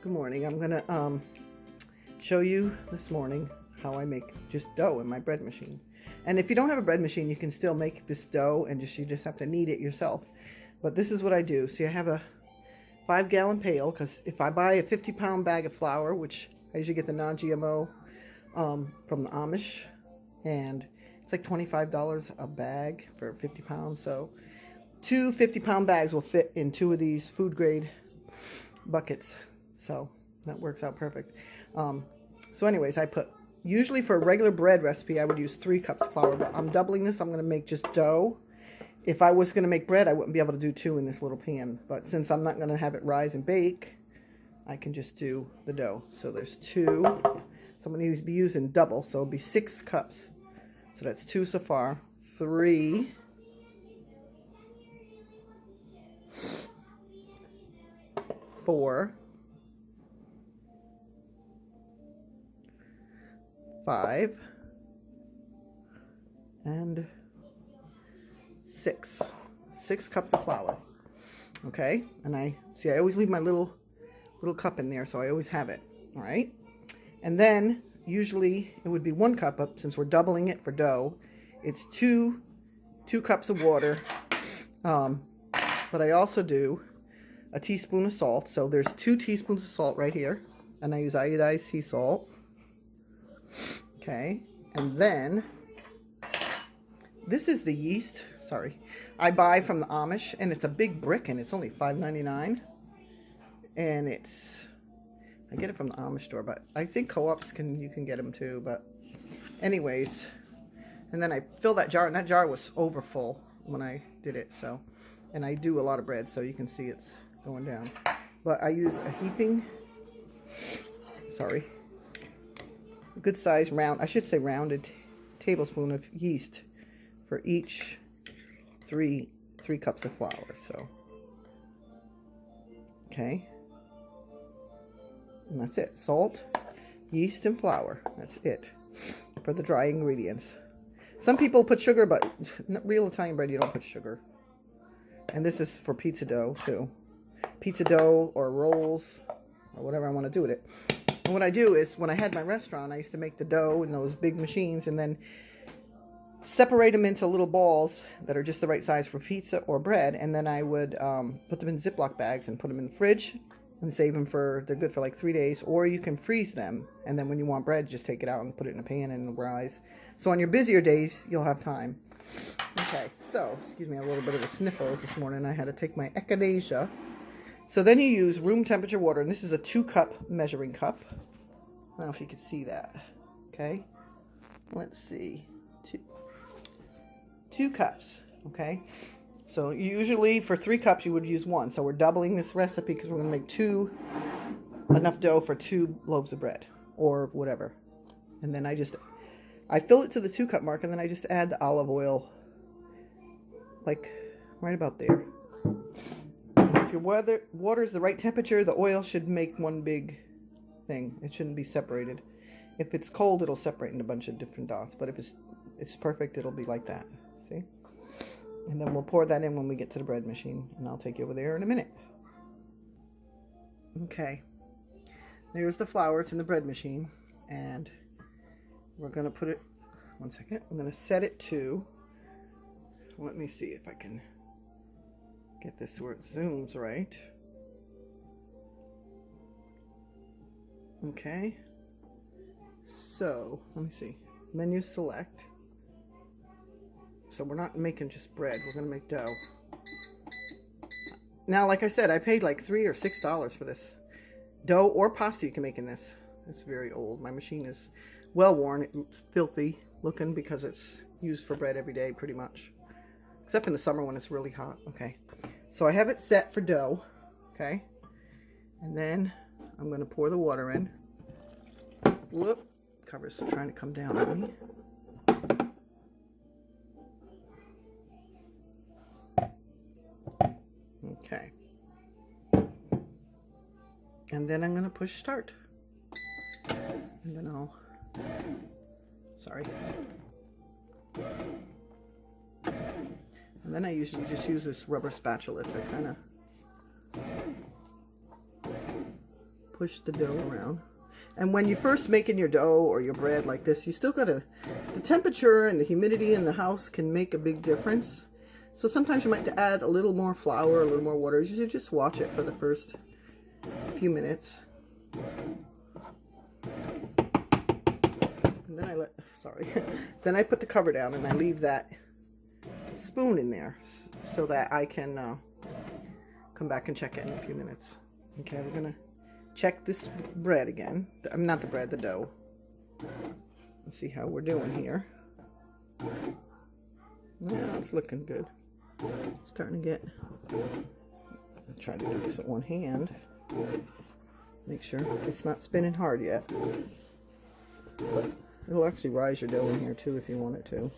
Good morning. I'm gonna show you this morning how I make just dough in my bread machine. And if you don't have a bread machine, you can still make this dough and you just have to knead it yourself. But this is what I do. See, I have a 5-gallon pail, because if I buy a 50-pound bag of flour, which I usually get the non-GMO from the Amish, and it's like $25 a bag for 50 pounds. So 2 50-pound bags will fit in 2 of these food grade buckets. So that works out perfect. So anyways, I put, usually for a regular bread recipe, I would use 3 cups of flour, but I'm doubling this. I'm going to make just dough. If I was going to make bread, I wouldn't be able to do 2 in this little pan. But since I'm not going to have it rise and bake, I can just do the dough. So there's 2. So I'm going to be using double. So it'll be 6 cups. So that's 2 so far. 3. 4. 5. And 6. 6 cups of flour. Okay, and I always leave my little cup in there, so I always have it. All right, and then usually it would be 1 cup up, since we're doubling it for dough. It's 2 cups of water, but I also do a teaspoon of salt. So there's 2 teaspoons of salt right here, and I use iodized sea salt. Okay, and then this is the yeast. Sorry, I buy from the Amish, and it's a big brick, and it's only $5.99. And I get it from the Amish store, but I think co-ops you can get them too. But anyways, and then I fill that jar, and that jar was over full when I did it. So, and I do a lot of bread, so you can see it's going down. But I use a good size rounded tablespoon of yeast for each 3 cups of flour. So, okay, and that's it. Salt, yeast, and flour. That's it for the dry ingredients. Some people put sugar, but real Italian bread, you don't put sugar. And this is for pizza dough too. Pizza dough or rolls or whatever I want to do with it. And what I do is, when I had my restaurant, I used to make the dough in those big machines and then separate them into little balls that are just the right size for pizza or bread, and then I would put them in Ziploc bags and put them in the fridge and save them they're good for like 3 days, or you can freeze them, and then when you want bread, just take it out and put it in a pan and it'll rise. So on your busier days, you'll have time. Okay, so, excuse me, a little bit of a sniffles this morning. I had to take my echinacea. So then you use room temperature water, and this is a 2-cup measuring cup. I don't know if you can see that. Okay, let's see. 2 cups. Okay, so usually for 3 cups you would use 1. So we're doubling this recipe because we're going to make enough dough for 2 loaves of bread or whatever. And then I fill it to the 2-cup mark, and then I just add the olive oil, like right about there. If your water is the right temperature, the oil should make one big thing. It shouldn't be separated. If it's cold, it'll separate in a bunch of different dots. But if it's perfect, it'll be like that. See? And then we'll pour that in when we get to the bread machine, and I'll take you over there in a minute. Okay. There's the flour. It's in the bread machine, and we're going to put it, one second, I'm going to set it to, let me see if I can get this where it zooms right. Okay, so let me see, menu select. So we're not making just bread, we're going to make dough. Now, like I said, I paid like $3 or $6 for this. Dough or pasta you can make in this. It's very old. My machine is well worn. It's filthy looking because it's used for bread every day pretty much, except in the summer when it's really hot. Okay, so I have it set for dough. Okay, and then I'm going to pour the water in. Whoop, cover's trying to come down on me. Okay, and then I'm going to push start, and then and then I usually just use this rubber spatula to kind of push the dough around. And when you're first making your dough or your bread like this, you still gotta, the temperature and the humidity in the house can make a big difference. So sometimes you might add a little more flour, a little more water. You should just watch it for the first few minutes. And then then I put the cover down and I leave that spoon in there so that I can come back and check it in a few minutes. Okay, we're gonna check this bread again. Not the bread, the dough. Let's see how we're doing here. Yeah, it's looking good. Starting to get, I'll try to do this with one hand. Make sure it's not spinning hard yet. But it'll actually rise your dough in here too if you want it to.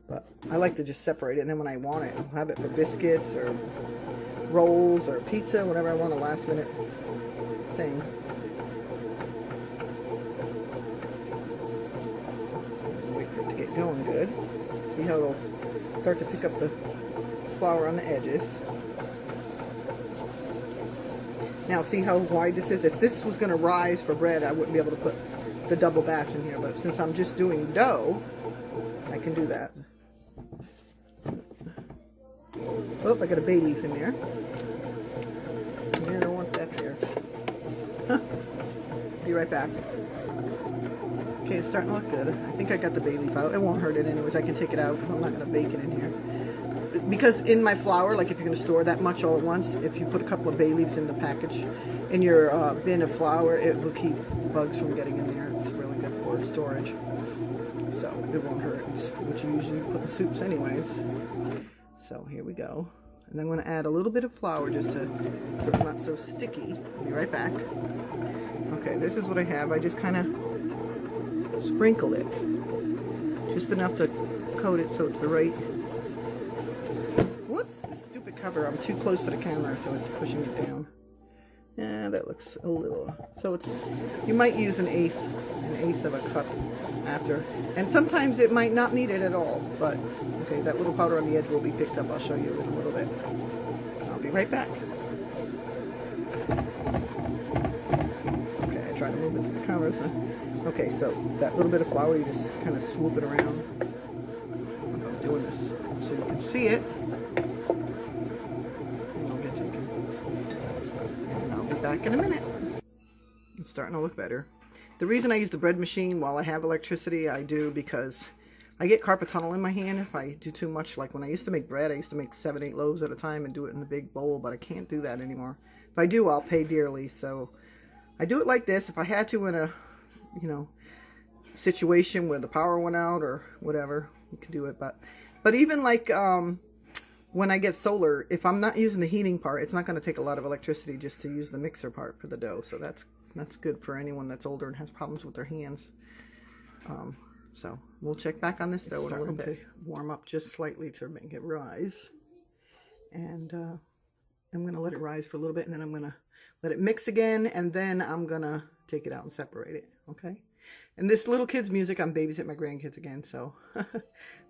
But I like to just separate it, and then when I want it, I'll have it for biscuits or rolls or pizza, whatever I want, a last minute thing. Wait for it to get going good. See how it'll start to pick up the flour on the edges. Now see how wide this is? If this was going to rise for bread, I wouldn't be able to put the double batch in here, but since I'm just doing dough, I can do that. Oh, I got a bay leaf in there. I don't want that there. Be right back. Okay, it's starting to look good. I think I got the bay leaf out. It won't hurt it anyways. I can take it out because I'm not going to bake it in here. Because in my flour, like if you're going to store that much all at once, if you put a couple of bay leaves in the package, in your bin of flour, it will keep bugs from getting in there. It's really good for storage. So it won't hurt. It's what you usually put in soups anyways. So here we go. And I'm going to add a little bit of flour just to, so it's not so sticky. I'll be right back. Okay, this is what I have. I just kind of sprinkle it. Just enough to coat it so it's the right... Whoops, the stupid cover. I'm too close to the camera, so it's pushing it down. Yeah, that looks a little... So it's... You might use an eighth of a cup after. And sometimes it might not need it at all, but... Okay, that little powder on the edge will be picked up. I'll show you in a little bit. I'll be right back. Okay, I try to move it so the camera's not... Okay, so that little bit of flour, you just kind of swoop it around. I'm doing this so you can see it. And I'll get taken. And I'll be back in a minute. It's starting to look better. The reason I use the bread machine while I have electricity, I do because I get carpal tunnel in my hand if I do too much. Like when I used to make bread, I used to make 7-8 loaves at a time and do it in the big bowl, but I can't do that anymore. If I do, I'll pay dearly. So I do it like this. If I had to in a, you know, situation where the power went out or whatever, you can do it. But even like when I get solar, if I'm not using the heating part, it's not going to take a lot of electricity just to use the mixer part for the dough. So that's good for anyone that's older and has problems with their hands. So we'll check back on this dough in a little bit. Warm up just slightly to make it rise. And I'm going to let it rise for a little bit, and then I'm going to let it mix again, and then I'm going to take it out and separate it, okay? And this little kid's music, I'm babysitting my grandkids again, so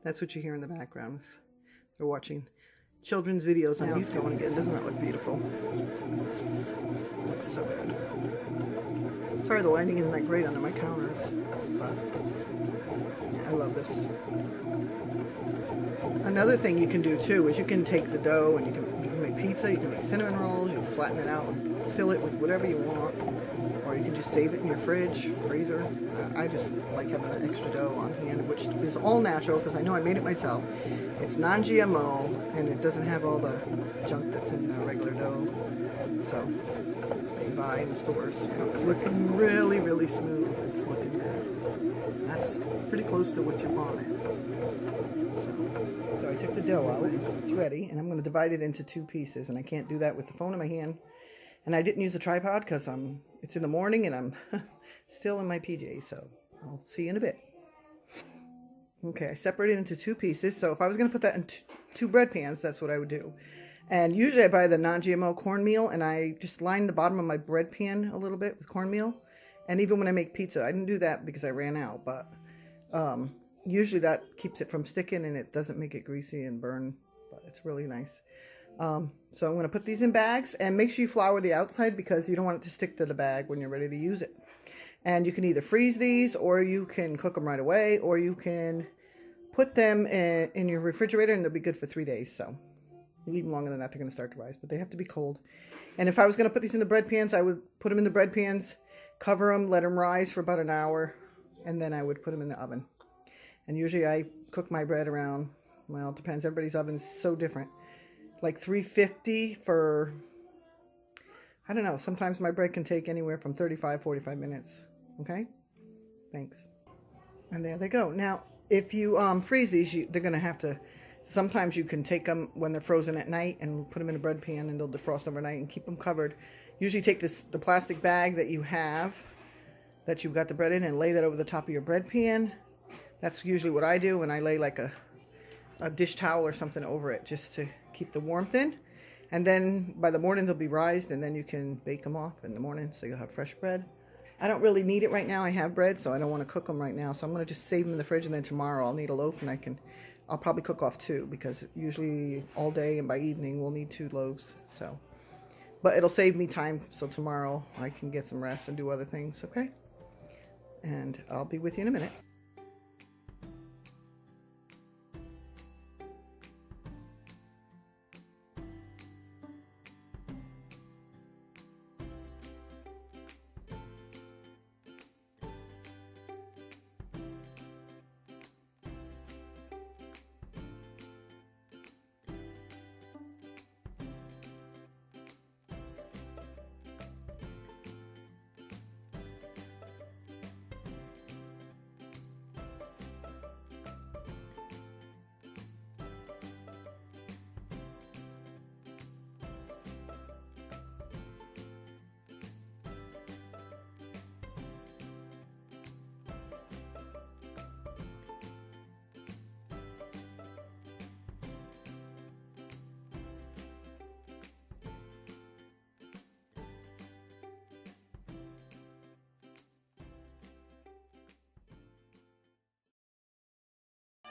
that's what you hear in the background. They're watching children's videos on YouTube going again. Doesn't that look beautiful? Looks so good. Sorry, the lighting isn't that great under my counters, but yeah, I love this. Another thing you can do too is you can take the dough and you can make pizza, you can make cinnamon rolls, you can flatten it out and fill it with whatever you want, or you can just save it in your fridge, freezer. I just like having that extra dough on hand, which is all natural because I know I made it myself. It's non-GMO and it doesn't have all the junk that's in the regular dough, so you buy in the stores. You know, it's looking really, really smooth. It's looking good. That's pretty close to what you want it. So I took the dough out. It's ready, and I'm going to divide it into 2 pieces, and I can't do that with the phone in my hand. And I didn't use a tripod because it's in the morning and I'm still in my PJs, so I'll see you in a bit. Okay, I separated it into 2 pieces. So if I was going to put that in 2 bread pans, that's what I would do. And usually I buy the non-GMO cornmeal, and I just line the bottom of my bread pan a little bit with cornmeal. And even when I make pizza, I didn't do that because I ran out, but usually that keeps it from sticking and it doesn't make it greasy and burn, but it's really nice. So I'm going to put these in bags, and make sure you flour the outside because you don't want it to stick to the bag when you're ready to use it. And you can either freeze these, or you can cook them right away, or you can put them in your refrigerator and they'll be good for 3 days. So you leave them longer than that, they're going to start to rise, but they have to be cold. And if I was going to put these in the bread pans, I would put them in the bread pans, cover them, let them rise for about an hour, and then I would put them in the oven. And usually I cook my bread around, well, it depends. Everybody's oven's so different. Like 350 for, I don't know, sometimes my bread can take anywhere from 35, 45 minutes. Okay? Thanks. And there they go. Now, if you freeze these, they're going to have to, sometimes you can take them when they're frozen at night and put them in a bread pan and they'll defrost overnight and keep them covered. Usually take the plastic bag that you have, that you've got the bread in, and lay that over the top of your bread pan. That's usually what I do, and I lay like a dish towel or something over it just to keep the warmth in. And then by the morning they'll be rised, and then you can bake them off in the morning so you'll have fresh bread. I don't really need it right now. I have bread, so I don't want to cook them right now. So I'm going to just save them in the fridge, and then tomorrow I'll need a loaf, and I'll probably cook off 2 because usually all day and by evening we'll need 2 loaves. So, but it'll save me time so tomorrow I can get some rest and do other things, okay? And I'll be with you in a minute.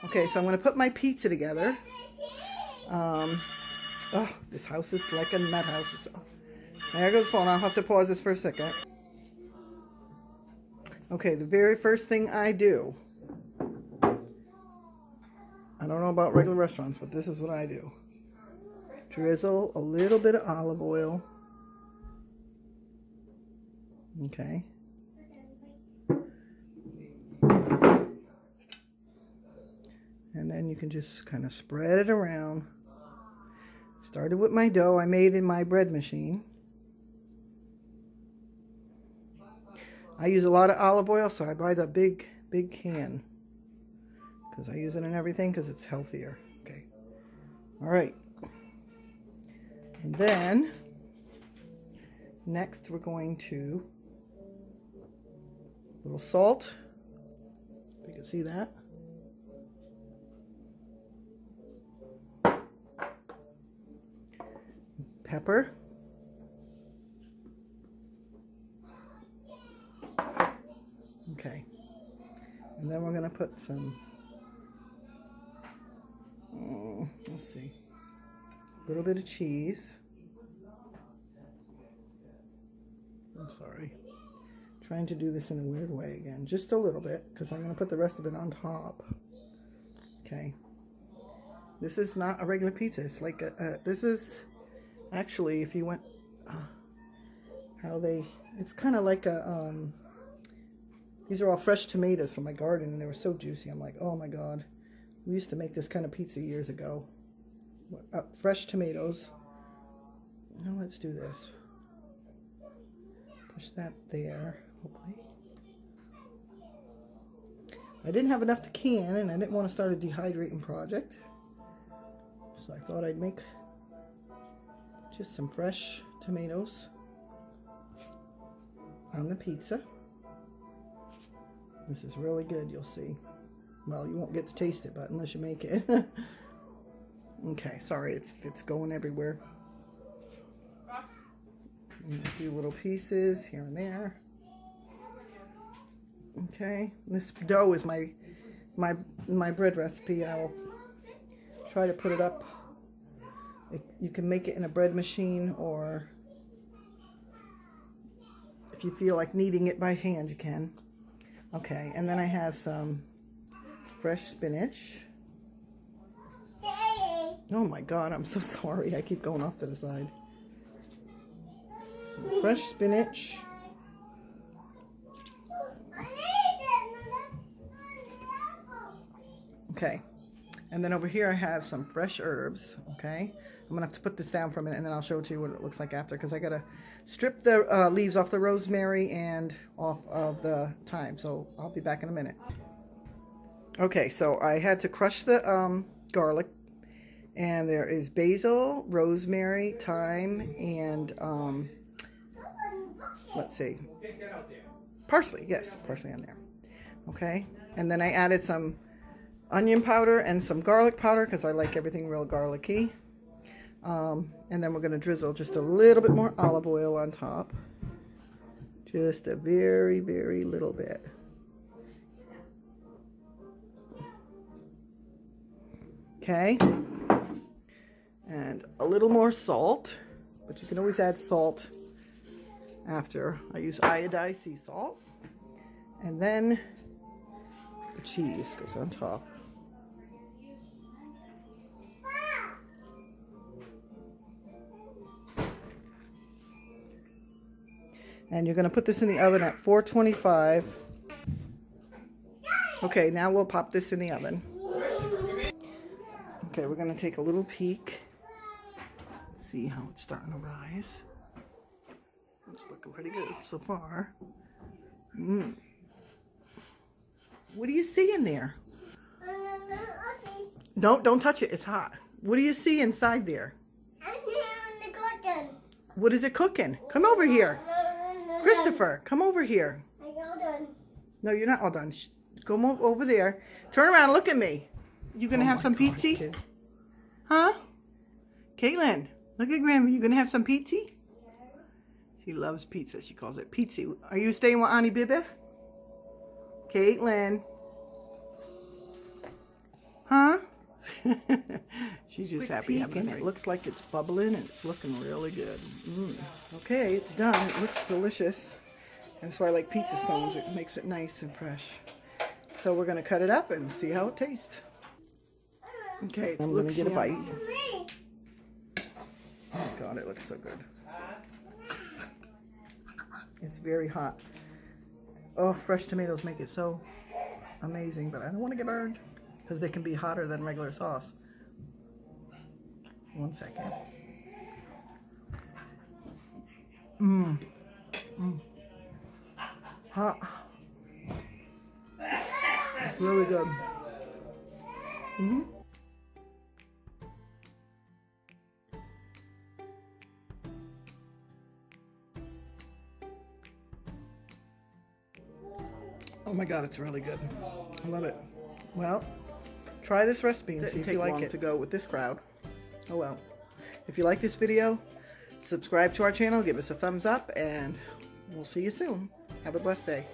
Okay, so I'm going to put my pizza together. Oh, this house is like a nut house. There goes the phone. I'll have to pause this for a second. Okay, the very first thing I do, I don't know about regular restaurants, but this is what I do. Drizzle a little bit of olive oil. Okay. And then you can just kind of spread it around. Started with my dough I made in my bread machine. I use a lot of olive oil, so I buy the big can. Because I use it in everything because it's healthier. Okay. All right. And then, next we're going to, a little salt. If you can see that. Pepper. Okay. And then we're going to put some, let's see, a little bit of cheese. I'm sorry. Trying to do this in a weird way again. Just a little bit, because I'm going to put the rest of it on top. Okay. This is not a regular pizza. It's like this is... Actually, if you went, it's kind of like a, these are all fresh tomatoes from my garden, and they were so juicy. I'm like, oh my God. We used to make this kind of pizza years ago. Fresh tomatoes. Now let's do this. Push that there, hopefully. I didn't have enough to can, and I didn't want to start a dehydrating project. So I thought I'd make just some fresh tomatoes on the pizza. This is really good, you'll see. Well, you won't get to taste it, but unless you make it. Okay, sorry, it's going everywhere. And a few little pieces here and there. Okay, this dough is my bread recipe. I'll try to put it up You can make it in a bread machine, or if you feel like kneading it by hand, you can. Okay, and then I have some fresh spinach. Oh my God, I'm so sorry. I keep going off to the side. Some fresh spinach. Okay, and then over here I have some fresh herbs. Okay, I'm gonna have to put this down for a minute, and then I'll show it to you what it looks like after, because I gotta strip the leaves off the rosemary and off of the thyme. So I'll be back in a minute. Okay, so I had to crush the garlic, and there is basil, rosemary, thyme, and let's see, parsley. Yes, parsley on there. Okay, and then I added some onion powder and some garlic powder because I like everything real garlicky. And then we're going to drizzle just a little bit more olive oil on top. Just a very, very little bit. Okay. And a little more salt, but you can always add salt after. I use iodized sea salt. And then the cheese goes on top. And you're going to put this in the oven at 425. Okay, now we'll pop this in the oven. Okay, we're going to take a little peek. See how it's starting to rise. It's looking pretty good so far. What do you see in there? Don't touch it. It's hot. What do you see inside there? What is it cooking? Come over here. Christopher, come over here. I'm all done. No, you're not all done. Go over there. Turn around and look at me. You gonna have some pizza? Huh? Caitlin, look at Grandma. You gonna have some pizza? She loves pizza. She calls it pizza. Are you staying with Auntie Bibi? Caitlin. Huh? She's just happy. It looks like it's bubbling and it's looking really good. Okay, it's done. It looks delicious. That's why I like pizza stones. It makes it nice and fresh. So we're going to cut it up and see how it tastes. Okay, I'm going to get a bite. Oh God, it looks so good. It's very hot. Oh, fresh tomatoes make it so amazing, but I don't want to get burned because they can be hotter than regular sauce. 1 second. Hot. It's really good. Oh my God, it's really good. I love it. Well, try this recipe and see if you like it to go with this crowd. Oh well. If you like this video, subscribe to our channel, give us a thumbs up, and we'll see you soon. Have a blessed day.